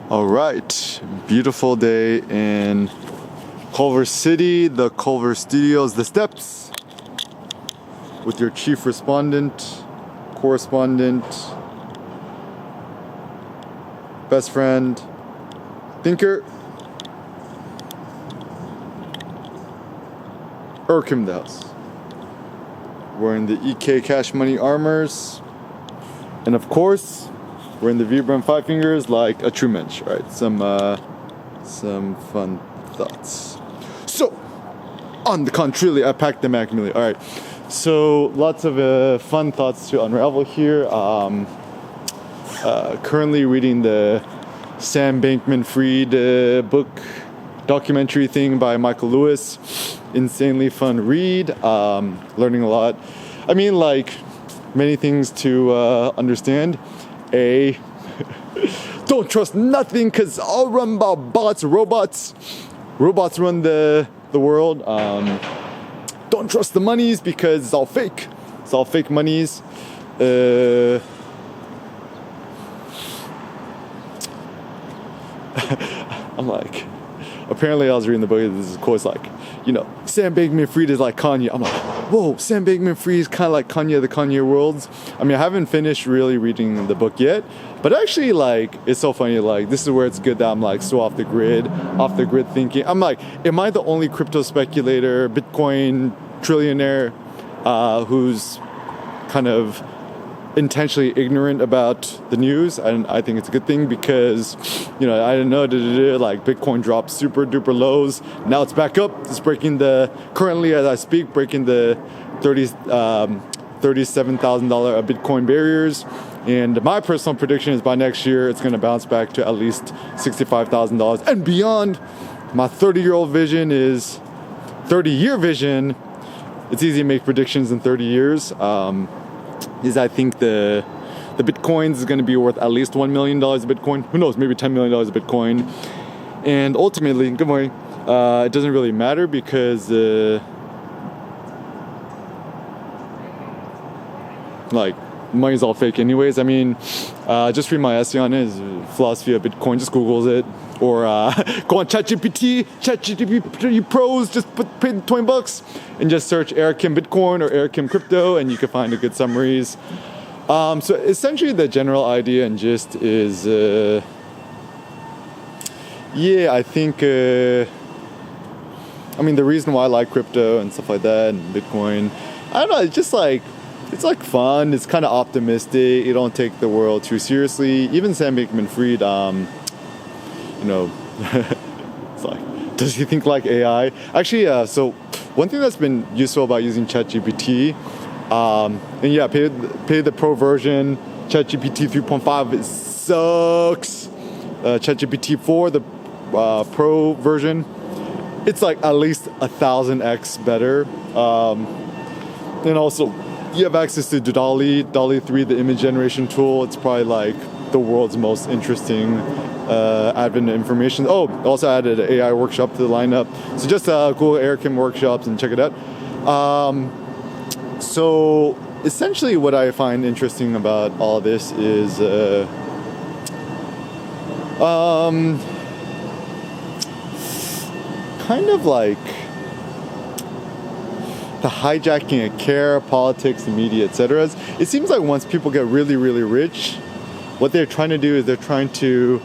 All right, beautiful day in Culver City, the Culver Studios, the steps, with your chief respondent, correspondent, best friend, thinker, Erkim the house, wearing the EK Cash Money armors, and of course, we're in the Vibram Five Fingers like a true mensch, right? Some fun thoughts. So, on the contrary, I packed the Macmillan. All right. So, lots of fun thoughts to unravel here. Currently reading the Sam Bankman Fried book, documentary thing by Michael Lewis. Insanely fun read. Learning a lot. I mean, like, many things to understand. Don't trust nothing because all run by bots, robots. Robots run the world. Don't trust the monies because it's all fake. It's all fake monies. I'm like, apparently I was reading the book. This is quote like, Sam Bankman Fried is like Kanye. I'm like, whoa, Sam Bankman Fried is kind of like Kanye, the Kanye worlds. I mean, I haven't finished really reading the book yet, but actually, like, it's so funny. Like, this is where it's good that I'm like so off the grid thinking. I'm like, am I the only crypto speculator, Bitcoin trillionaire, who's kind of intentionally ignorant about the news? And I think it's a good thing because, I didn't know, like Bitcoin dropped super duper lows. Now it's back up. It's currently as I speak, breaking the $37,000 a Bitcoin barriers. And my personal prediction is by next year, it's going to bounce back to at least $65,000 and beyond. My 30-year vision is 30-year vision. It's easy to make predictions in 30 years. Is I think the Bitcoins is going to be worth at least $1 million a Bitcoin. Who knows, maybe $10 million a Bitcoin. And ultimately, good morning, it doesn't really matter because money's all fake anyways. I mean, just read my essay on it, is philosophy of Bitcoin, just Googles it. Or go on ChatGPT pros, just pay the $20 and just search Eric Kim Bitcoin or Eric Kim Crypto and you can find a good summaries. So essentially the general idea and gist is, I think, the reason why I like crypto and stuff like that and Bitcoin, I don't know, it's just like, it's like fun, it's kind of optimistic, you don't take the world too seriously. Even Sam Bankman Fried, it's like, does he think like AI? Actually, so one thing that's been useful about using ChatGPT, pay the pro version. ChatGPT 3.5, it sucks. ChatGPT 4, the pro version, it's like at least 1,000x better. And also, you have access to DALL-E 3, the image generation tool. It's probably like the world's most interesting advent of information. Oh, also added an AI workshop to the lineup. So just Google Eric Kim workshops and check it out. So essentially what I find interesting about all this is kind of like the hijacking of care, politics, the media, etc. It seems like once people get really, really rich, what they're trying to do is they're trying to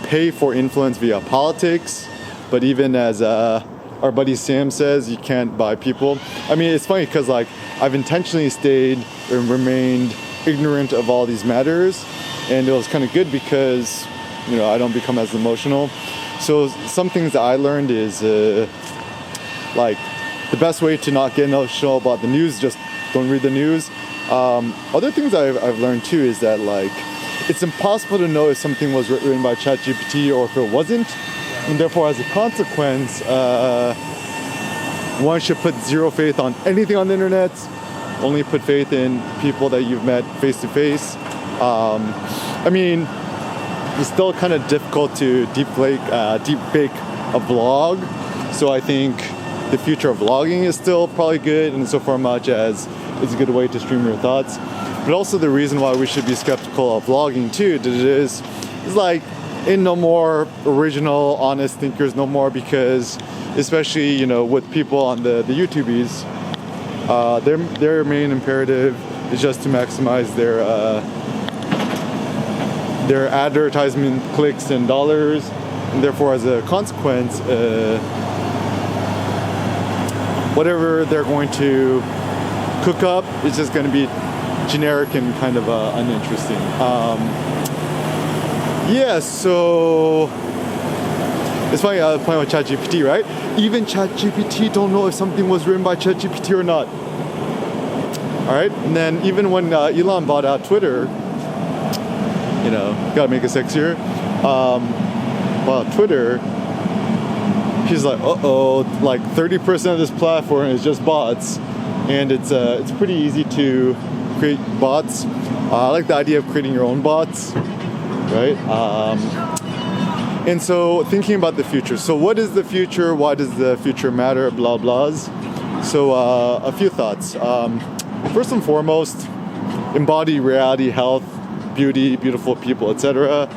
pay for influence via politics. But even as our buddy Sam says, you can't buy people. I mean, it's funny because like I've intentionally stayed and remained ignorant of all these matters, and it was kind of good because I don't become as emotional. So some things that I learned is like the best way to not get emotional about the news, just don't read the news. Other things I've learned too is that like it's impossible to know if something was written by ChatGPT or if it wasn't, and therefore as a consequence, one should put zero faith on anything on the internet. Only put faith in people that you've met face to face. It's still kind of difficult to deep fake a vlog, so I think the future of vlogging is still probably good in so far much as it's a good way to stream your thoughts. But also the reason why we should be skeptical of vlogging too is like ain't no more original, honest thinkers no more, because especially, you know, with people on the YouTubies, their main imperative is just to maximize their advertisement clicks and dollars, and therefore as a consequence, whatever they're going to cook up is just going to be generic and kind of uninteresting. Yeah, so it's funny, I was playing with ChatGPT, right? Even ChatGPT don't know if something was written by ChatGPT or not. All right, and then even when Elon bought out Twitter, you know, gotta make it sexier. Well, Twitter, he's like, like 30% of this platform is just bots, and it's pretty easy to create bots. I like the idea of creating your own bots, right? And so thinking about the future. So what is the future? Why does the future matter? Blah blahs. So a few thoughts. First and foremost, embody reality, health, beauty, beautiful people, etc.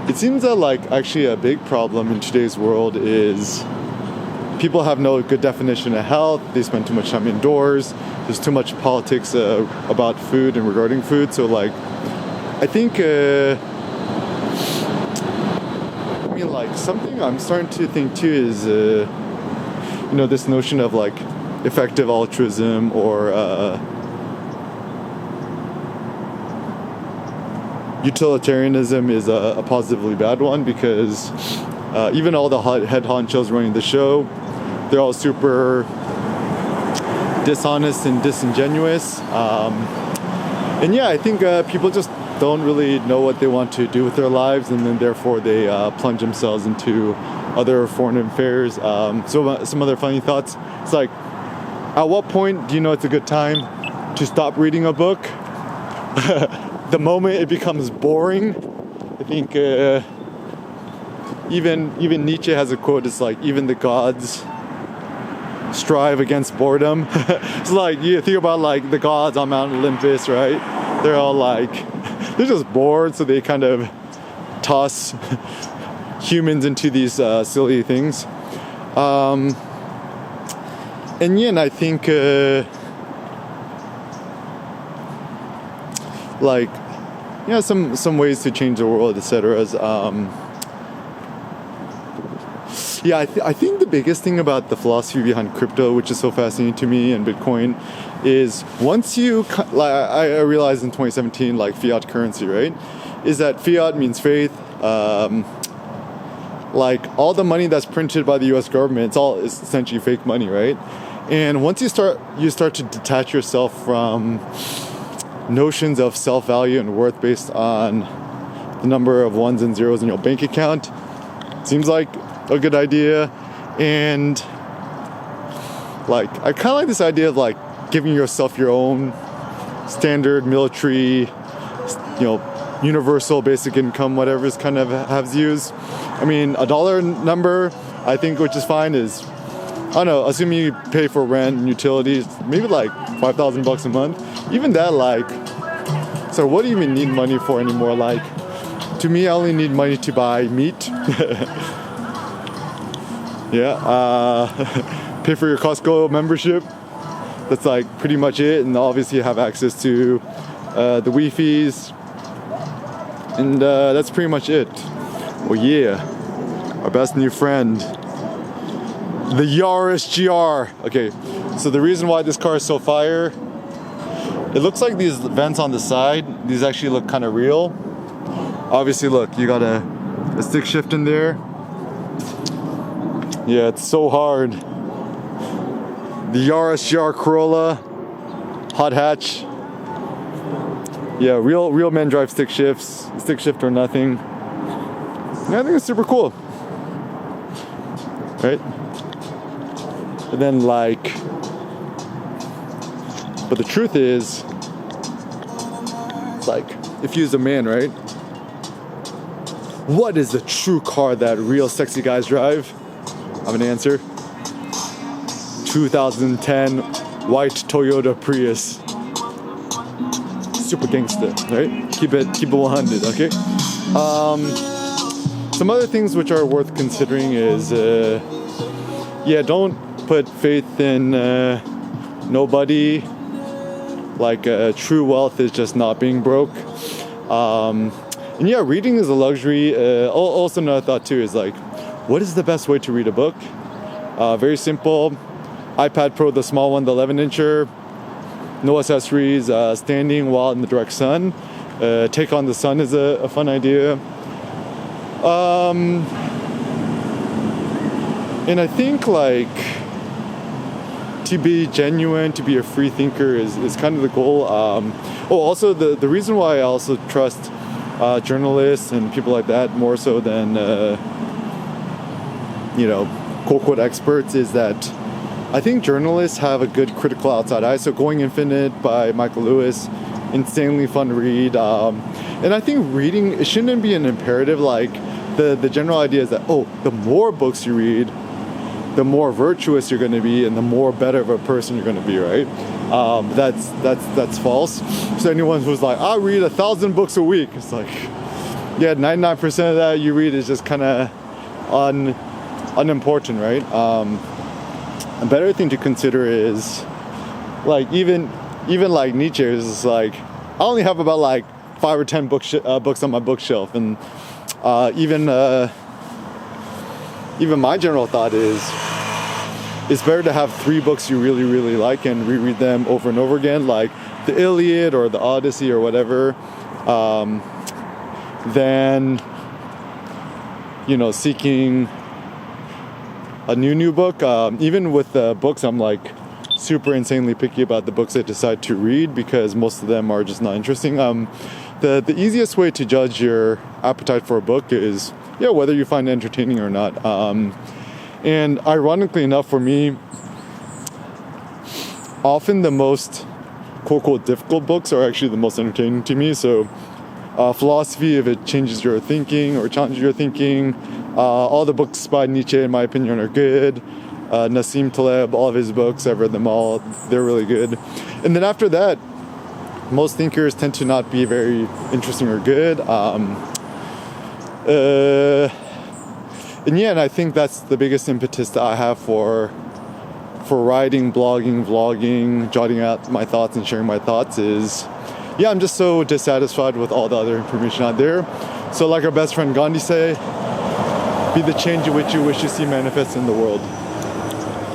It seems that like actually a big problem in today's world is people have no good definition of health. They spend too much time indoors. There's too much politics about food and regarding food. So like, I think, like something I'm starting to think too is, you know, this notion of like effective altruism or utilitarianism is a positively bad one, because even all the head honchos running the show, they're all super dishonest and disingenuous. And yeah, I think people just don't really know what they want to do with their lives, and then therefore they plunge themselves into other foreign affairs. So some other funny thoughts. It's like, at what point do you know it's a good time to stop reading a book? The moment it becomes boring. I think even Nietzsche has a quote. It's like, even the gods strive against boredom. It's like, you think about like the gods on Mount Olympus, right? They're all like, they're just bored, so they kind of toss humans into these silly things. And yeah, and I think like, yeah, some ways to change the world, etc. Yeah, I think the biggest thing about the philosophy behind crypto, which is so fascinating to me, and Bitcoin, is once you, like I realized in 2017, like fiat currency, right, is that fiat means faith. Like all the money that's printed by the U.S. government, it's all essentially fake money, right? And once you start to detach yourself from notions of self-value and worth based on the number of ones and zeros in your bank account, seems like a good idea. And like, I kind of like this idea of like giving yourself your own standard military, you know, universal basic income, whatever is kind of has views. I mean, $1 number, I think, which is fine, is, I don't know, assuming you pay for rent and utilities, maybe like $5,000 a month. Even that, like, so what do you even need money for anymore? Like, to me, I only need money to buy meat. Yeah, pay for your Costco membership. That's like pretty much it. And obviously you have access to the Wi-Fi's. And that's pretty much it. Well, yeah, our best new friend, the Yaris GR. Okay, so the reason why this car is so fire, it looks like these vents on the side, these actually look kind of real. Obviously, look, you got a stick shift in there. Yeah, it's so hard. The Yaris GR Corolla, hot hatch. Yeah, real men drive stick shifts, stick shift or nothing. Yeah, I think it's super cool, right? And then like, but the truth is, it's like, if you're a man, right? What is the true car that real sexy guys drive? I have an answer. 2010 white Toyota Prius. Super gangster, right? Keep it 100, okay? Some other things which are worth considering is, don't put faith in nobody. Like true wealth is just not being broke. And reading is a luxury. Also another thought too is like, what is the best way to read a book? Very simple. iPad Pro, the small one, the 11-incher. No accessories. Standing while in the direct sun. Take on the sun is a fun idea. And I think like to be genuine, to be a free thinker is kind of the goal. Also the reason why I also trust journalists and people like that more so than quote unquote experts is that I think journalists have a good critical outside eye. So Going Infinite by Michael Lewis, insanely fun read. And I think reading, it shouldn't be an imperative. Like the general idea is that, the more books you read, the more virtuous you're going to be and the more better of a person you're going to be, right? That's false. So anyone who's like, I read 1,000 books a week, it's like, 99% of that you read is just kind of unimportant, right? A better thing to consider is like even like Nietzsche is like, I only have about like 5 or 10 books on my bookshelf, and even my general thought is it's better to have 3 books you really, really like and reread them over and over again, like the Iliad or the Odyssey or whatever, than seeking a new book. Even with the books, I'm like super insanely picky about the books I decide to read because most of them are just not interesting. The easiest way to judge your appetite for a book is whether you find it entertaining or not. And ironically enough, for me, often the most quote-unquote difficult books are actually the most entertaining to me. So philosophy, if it changes your thinking or challenges your thinking, all the books by Nietzsche, in my opinion, are good. Nassim Taleb, all of his books, I've read them all. They're really good. And then after that, most thinkers tend to not be very interesting or good. And I think that's the biggest impetus that I have for writing, blogging, vlogging, jotting out my thoughts and sharing my thoughts is, I'm just so dissatisfied with all the other information out there. So like our best friend Gandhi say, be the change in which you wish to see manifest in the world.